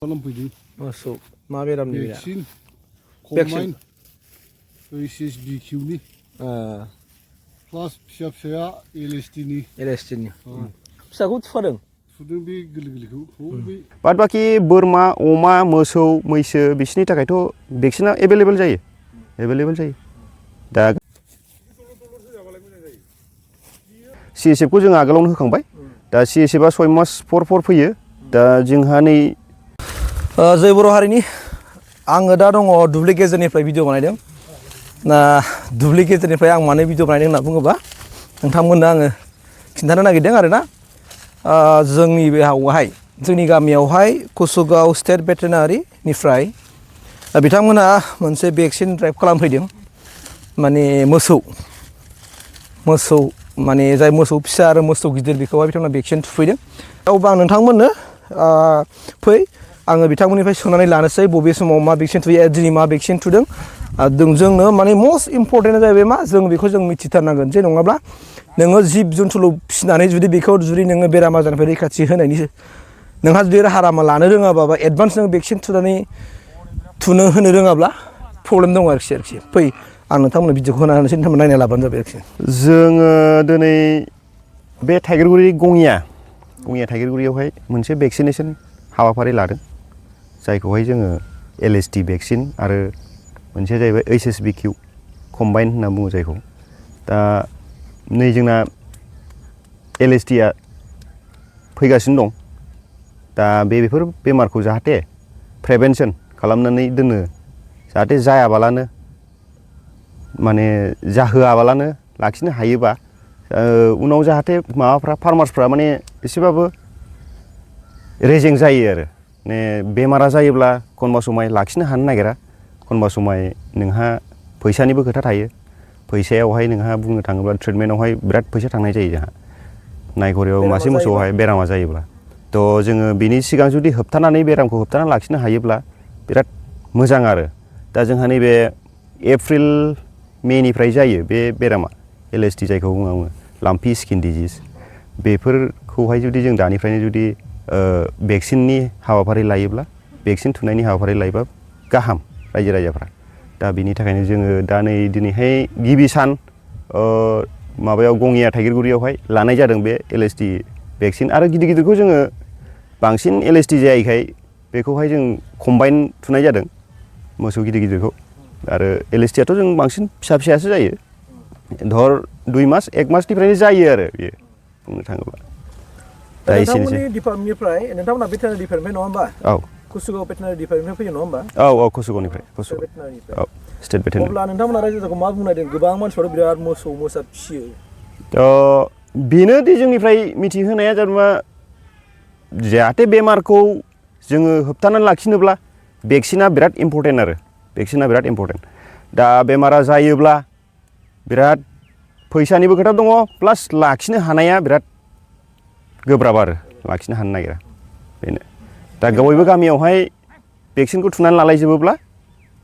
मोसौ मा बेरामनि भेक्सिन कम्बाइन HSBQनि प्लास फिसा फिसाया LSDनि फिसाखौ थुफादों थुदों बे गोरलै-गोरलैखौ बाद बाखि बोरमा अमा मोसौ मैसो बिसोरनि थाखायथ' भेक्सिना एभेलेबेल जायो दा CSF खौ जों आगोलावनो होखांबाय दा CSF आ 6 मास फर फैयो दा जोंहा नै जय बर' हारिनि आङो दा दङ दुब्लि गेजेरनिफ्राय भिडिअ बानायदों ना दुब्लि गेजेरनिफ्राय आं मानो भिडिअ बानायदों होनना बुङोबा नोंथांमोननो आङो खिन्थानो नागिरदों आरोना जोंनि बेवहाय जोंनि गामियावहाय कुसुगाव स्टेट भेटेरिनारिनिफ्राय बिथांमोनहा मोनसे भेक्सिन ड्राइभ खालामफैदों माने मोसौ माने जाय मोसौ फिसा आरो मोसौ गिदिर बेखौहाय बिथांमोना भेक्सिन थुफैदों अब्ला आं नोंथांमोननो फै आङो बिथांमोननिफ्राय सोंनानै लानोसै बबे समाव मा भेक्सिन थुयो दिनै मा भेक्सिन थुदों जोंनो माने मस्ट इम्परटेन्टआ जाहैबाय मा जों बेखौ जों मिथिथारनांगोन जे नङाब्ला नोङो जिब जुन्थुल' फिसिनानै जुदि बेखौ जुदि नोङो बेराम आजारनिफ्राय रैखाथि होनायनि नोंहा जुदि राहा लामा लानो रोङाबा बा एडभान्स नों भेक्सिन थुनो होनो रोङाब्ला प्रब्लेम दङ आरोखि फै आं नोंथांमोननो भिडिअखौ होना होनोसै नोंथांमोन नायना लाबानो जाबाय आरोखि जोङो दिनै बे थाइगिरगुरि गङिया थाइगिरगुरियावहाय मोनसे भेक्सिनेसन हाबाफारि लादों जायखौहाय जोङो LSD भेक्सिन आरो मोनसेया जाहैबाय HSBQ कम्बाइन होनना बुङो जायखौ दा नै जोंना LSD आ फैगासिनो दं दा बेफोर बेमारखौ जाहाथे प्रिभेन्सन खालामनानै दोनो जाहाथे जायाबालानो माने जाहोआबालानो लाखिनो हायोबा उनाव जाहाथे माबाफ्रा फार्मार्सफ्रा माने एसेबाबो रेजें जायो आरो माने बेमारा जायोब्ला एखनबा समाय लाखिनो हानो नागिरा एखनबा समाय नोंहा फैसानिबो खोथा थायो फैसायावहाय नोंहा बुंनो थाङोब्ला ट्रिटमेन्टआवहाय बिराद फैसा थांनाय जायो जोंहा नायघरियाव मासे मोसौआवहाय बेरामा जायोब्ला थ' जोङो बिनि सिगां जुदि होबथानानै बेरामखौ होबथाना लाखिनो हायोब्ला बिराद मोजां आरो दा जोंहा नैबे एप्रिल मेनिफ्राय जायो बे बेरामा LSD जायखौ बुङो लाम्पि स्किन डिजिज बेफोरखौहाय जुदि जों दानिफ्रायनो जुदि भेक्सिननि हाबाफारि लायोब्ला भेक्सिन थुनायनि हाबाफारि लायोबा गाहाम रायजो राजाफ्रा दा बिनि थाखायनो जोङो दा नै दिनैहाय गिबि सान माबायाव गङिया थाइगिरगुरियावहाय लानाय जादों बे LSD भेक्सिन आरो गिदिरखौ जोङो बांसिन LSD जायैखाय बेखौहाय जों कम्बाइन थुनाय जादों मोसौ गिदिरखौ आरो LSD आथ' जों बांसिन फिसासो जायो धर 2 मास 1 मासनिफ्रायनो जायो आरो बेयो बुंनो थाङोब्ला दा नोंथांमोननि डिपार्टमेन्टनिफ्राय नोंथांमोना भेटेरिनारि डिपार्टमेन्ट नङा होमबा औ कुसुगाव भेटेरिनारि डिपार्टमेन्ट फैयो नङा होमबा औ कुसुगावनिफ्राय औ स्टेट भेटेरिनारि अब्ला नोंथांमोना रायजो राजाखौ मा बुंनायदों गोबां मानसिफोरा बिराद मोसौ मोसा फिसियो बेनो दि जोंनिफ्राय मिथिहोनाया जेनेबा जाहाथे बेमारखौ जोङो होबथानानै लाखिनोब्ला भेक्सिना बिराद इम्परटेन्ट दा बेमारा जायोब्ला बिराद फैसानिबो खोथा दङ प्लास लाखिनो हानाया बिराद गोब्राब आरो लाखिनो हानो नागिरा बेनो दा बयबो गामियावहाय भेक्सिनखौ थुनानै लालायजोबोब्ला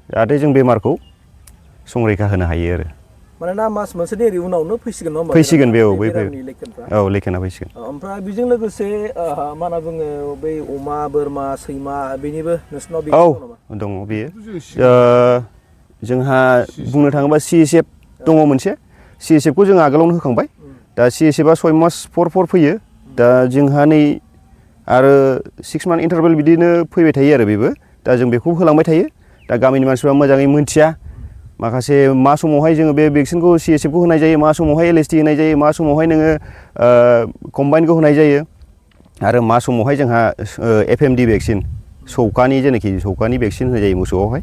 जाहाथे जों बेमारखौ संरैखा होनो हायो आरो मानोना मास मोनसेनि उनावनो फैसिगोन नङा होमबा फैसिगोन बे लेखेना फैसिगोन ओमफ्राय बेजों लोगोसे मा होनना बुङो बै अमा बोरमा सैमा बेनिबो नोंसिनाव दङ बेयो जोंहा बुंनो थाङोबा CSF दङ मोनसे CSF खौ जों आगोलावनो होखांबाय दा CSF आ 6 मास फर फैयो दा जोंहा नै आरो 6 मान्थ इन्टारभेल बिदिनो फैबाय थायो आरो बेबो दा जों बेखौ होलांबाय थायो दा गामिनि मानसिफ्रा मोजाङै मोनथिया माखासे मा समावहाय जोङो बे भेक्सिनखौ CSF खौ होनाय जायो मा समावहाय LSD होनाय जायो मा समावहाय नोङो कम्बाइनखौ होनाय जायो आरो मा समावहाय जोंहा FMD भेक्सिन सौखानि भेक्सिन होनाय जायो मोसौआवहाय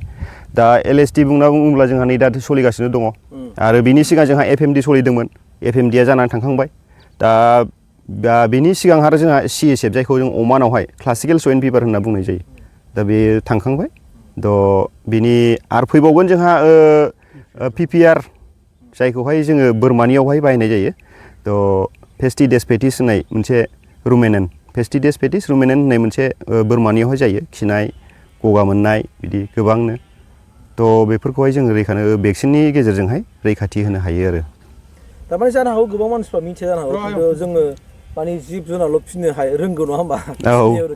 दा LSD बुंना बुङोब्ला जोंहा नै दा सोलिगासिनो दङ आरो बिनि सिगां जोंहा FMD सोलिदोंमोन FMD आ जानानै थांखांबाय दा बिनि सिगां आरो जोंहा CSF जायखौ जों अमानावहाय क्लासिकेल स्वाइन फिभार होनना बुंनाय जायो दा बे थांखांबाय बिनि आरो फैबावगोन जोंहा PPR जायखौहाय जोङो बोरमानियावहाय बाहायनाय जायो फेस्टिडेस फेटिस होननाय मोनसे रुमेनेन होननाय मोनसे बोरमानियावहाय जायो खिनाय गगा मोननाय बिदि गोबांनो बेफोरखौहाय जोङो भेक्सिननि गेजेरजोंहाय रैखाथि होनो हायो आरो थारमाने जानो हागौ गोबां मानसिफ्रा मिथिया जानो हागौ खिन्थु जोङो माने जिब जुनारल' फिसिनो रोंगौ नङा होमबा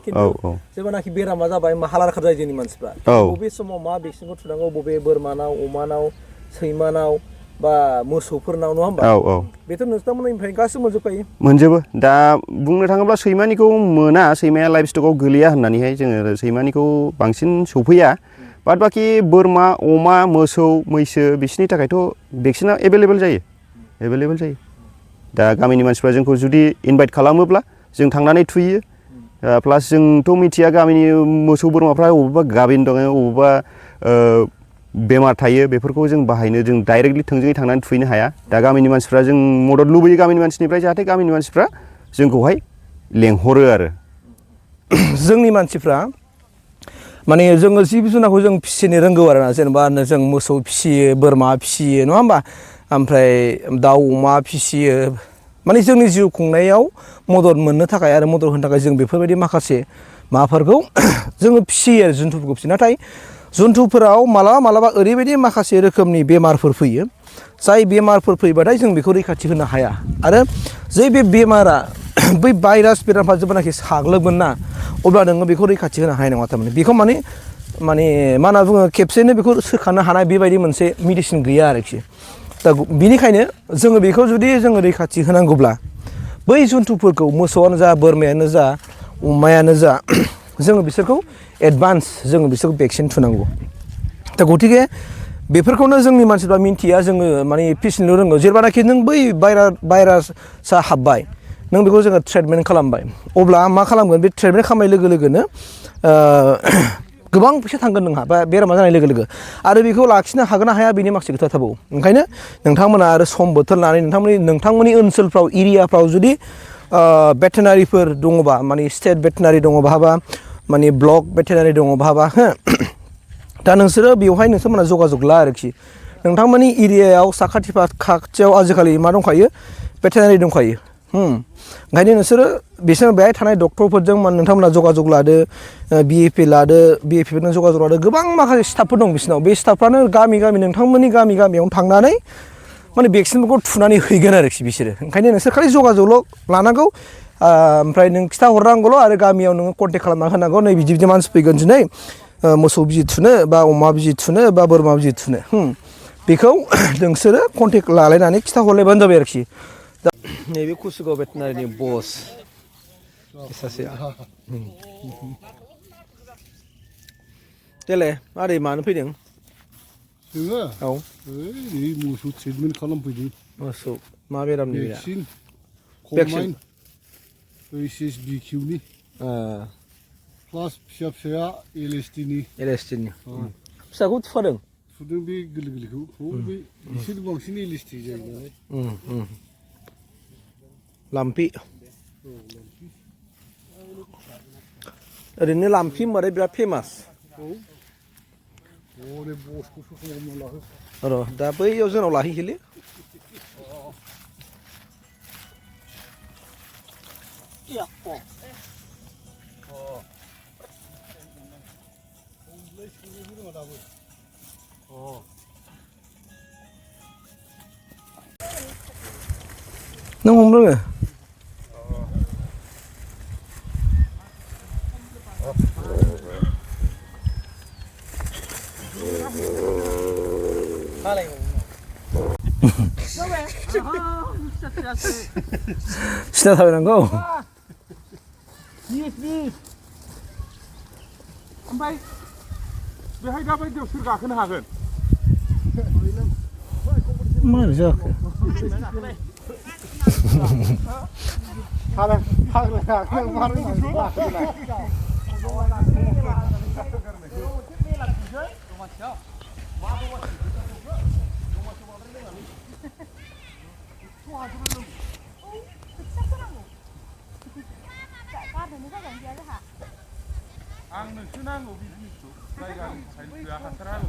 खिन्थु जेब्लानाखि बेरामा जाबाय हालारखार जायो जोंनि मानसिफ्रा बबे समाव मा भेक्सिनखौ थुनांगौ बबे बोरमानाव अमानाव सैमानाव बा मोसौफोरनाव नङा होमबा बेथ' नोंथांमोननिफ्राय गासिबो मोनजोबो दा बुंनो थाङोब्ला सैमानिखौ मोना सैमाया लाइफ स्टकआव गोलैया होननानैहाय जोङो सैमानिखौ बांसिन सौफैया बाद बाखि बोरमा अमा मोसौ मैसो बिसोरनि थाखायथ' भेक्सिना एभेलेबेल जायो दा गामिनि मानसिफ्रा जोंखौ जुदि इनभाइट खालामोब्ला जों थांनानै थुयो प्लास जोंथ' मिथिया गामिनि मोसौ बोरमाफ्रा अबेबा गाबिन दङ अबेबा बेमार थायो बेफोरखौ जों बाहायनो जों डाइरेक्टलि थोंजोङै थांनानै थुहैनो हाया दा गामिनि मानसिफ्रा जों मदद लुबैयो गामिनि मानसिनिफ्राय जाहाथे गामिनि मानसिफ्रा जोंखौहाय लेंहरो आरो जोंनि मानसिफ्रा माने जोङो जिब जुनारखौ जों फिसिनो रोंगौ आरोना जेनेबा जों मोसौ फिसियो बोरमा फिसियो नङा होमबा ओमफ्राय दाउ अमा फिसियो माने जोंनि जिउ खुंनायाव मदद मोननो थाखाय आरो मदद होनो थाखाय जों बेफोरबायदि माखासे माबाफोरखौ जोङो फिसियो आरो जुन्थुफोरखौ फिसियो नाथाय जुन्थुफोराव मालाबा ओरैबायदि माखासे रोखोमनि बेमारफोर फैयो जाय बेमारफोर फैबाथाय जों बेखौ रैखाथि होनो हाया आरो जै बे बेमारा बै भाइरास बेरामफ्रा जेब्लानाखि साग्लोबगोन ना अब्ला नोङो बेखौ रैखाथि होनो हानाय नङा थारमाने बेखौ माने मा होनना बुङो खेबसेनो बेखौ सोखानो हानाय बेबायदि मोनसे मेडिसिन गैया आरोखि दा बिनिखायनो जोङो बेखौ जुदि जोङो रैखाथि होनांगौब्ला बै जुन्थुफोरखौ मोसौआनो जा बोरमायानो जा अमायानो जा जोङो बिसोरखौ एडभान्स जोङो बिसोरखौ भेक्सिन थुनांगौ दा गतिके बेफोरखौनो जोंनि मानसिफ्रा मिन्थिया जोङो माने फिसिनो रोंगौ जेब्लानाखि नों बै भाइरासआ हाबबाय नों बेखौ जोङो ट्रिटमेन्ट खालामबाय अब्ला मा खालामगोन बे ट्रिटमेन्ट खालामनाय लोगो लोगोनो गोबां फैसा थांगोन नोंहा बा बेरामा जानाय लोगो लोगो आरो बेखौ लाखिनो हागोन ना हाया बेनि माखासे खोथा थाबावो ओंखायनो नोंथांमोना आरो सम बोथोर लानानै नोंथांमोननि ओनसोलफ्राव एरियाफ्राव जुदि भेटेनारिफोर दङबा माने स्टेट भेटेनारि दङ बहाबा माने ब्लक भेटेनारि दङ बहाबा हो दा नोंसोरो बेवहाय नोंथांमोना जगाजग ला आरोखि नोंथांमोननि एरियायाव खाथियाव आजिखालि मा दंखायो भेटेनारि दंखायो ओंखायनो नोंसोरो बिसोर बेहाय थानाय डक्टरफोरजों नोंथांमोना जगाजग लादो बिएपि लादो बिएपिफोरजों जगाजग लादो गोबां माखासे स्टाफफोर दं बिसोरनाव बे स्टाफफ्रानो गामि नोंथांमोननि गामियावनो थांनानै माने भेक्सिनफोरखौ थुनानै हैगोन आरोखि बिसोरो ओंखायनो नोंसोर खालि जगाजगल' लानांगौ ओमफ्राय नों खिथाहरनांगौल' आरो गामियाव नोङो कन्टेक्ट खालामना होनांगौ नै बिदि मानसि फैगोन दिनै मोसौ बिजि थुनो बा अमा बिजि थुनो बा बोरमा बिजि थुनो बेखौ नोंसोरो कन्टेक्ट लालायनानै खिथाहरलायबानो जाबाय आरोखि दा नैबे कुसिगाव भेटेनारिनि बस सासेया देलाय मारै मानो फैदों जोङो औ ओइ मोसौ ट्रिटमेन्ट खालामफैदों मोसौ मा बेरामनि भेक्सिन कम्बाइन HSBQनि प्लास फिसाया LSTनि फिसाखौ थुफादों थुदों बे गोरलैखौ बे बिसोर बांसिन LST जायो नालाय लाम्फि ओरैनो लाम्फि होनबाथाय बिराद फेमास र' दा बैयाव जोंनाव लाहैखोलै नों हमनो रोङो सिदा थाबायनांगौ ओमफ्राय बेहाय दा बायदियाव सोर गाखोनो हागोन मारै जाखो आंनोसो नांगौ बिजनेसखौ जायगानि थाखाय हासार हालौ